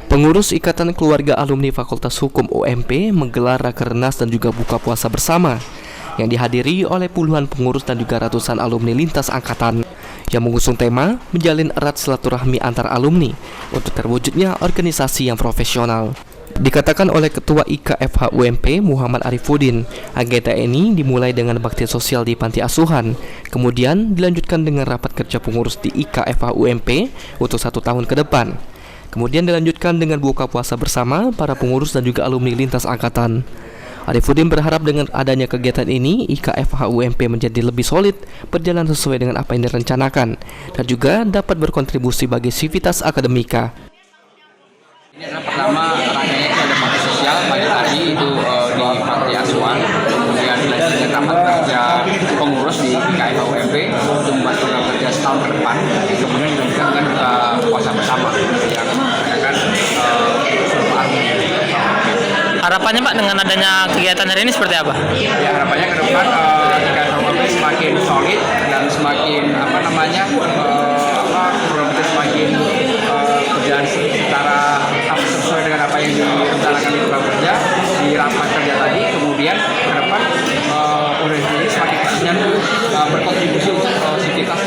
Pengurus Ikatan Keluarga Alumni Fakultas Hukum UMP menggelar rakernas dan juga buka puasa bersama yang dihadiri oleh puluhan pengurus dan juga ratusan alumni lintas angkatan yang mengusung tema menjalin erat silaturahmi antar alumni untuk terwujudnya organisasi yang profesional. Dikatakan oleh Ketua IKFH UMP Muhammad Arifuddin, agenda ini dimulai dengan bakti sosial di panti asuhan, kemudian dilanjutkan dengan rapat kerja pengurus di IKFH UMP untuk 1 tahun ke depan. Kemudian dilanjutkan dengan buka puasa bersama para pengurus dan juga alumni lintas angkatan. Arifuddin berharap dengan adanya kegiatan ini, IKFH UMP menjadi lebih solid, berjalan sesuai dengan apa yang direncanakan, dan juga dapat berkontribusi bagi sivitas akademika. Ini adalah pertama rangkaiannya itu ada bakti sosial pagi tadi itu di panti asuhan, kemudian dilanjutkan rapat kerja pengurus di IKFH UMP untuk membahas program kerja setahun ke depan, kemudian dilanjutkan dengan buka puasa bersama yang mengadakan seluruh alumni. Harapannya Pak dengan adanya kegiatan hari ini seperti apa? Ya, harapannya ke depan IKFH UMP semakin solid dan semakin program kerja semakin berjalan secara sesuai dengan apa yang direncanakan di program kerja di rapat kerja tadi. Kemudian ke depan organisasi ini semakin khususnya berkontribusi untuk sivitas.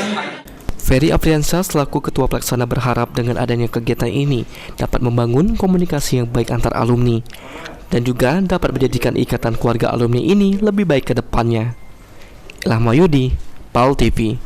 Ferry Afriansyah selaku Ketua Pelaksana berharap dengan adanya kegiatan ini dapat membangun komunikasi yang baik antar alumni dan juga dapat menjadikan ikatan keluarga alumni ini lebih baik ke depannya. Ilham Mahyudi, PAL TV.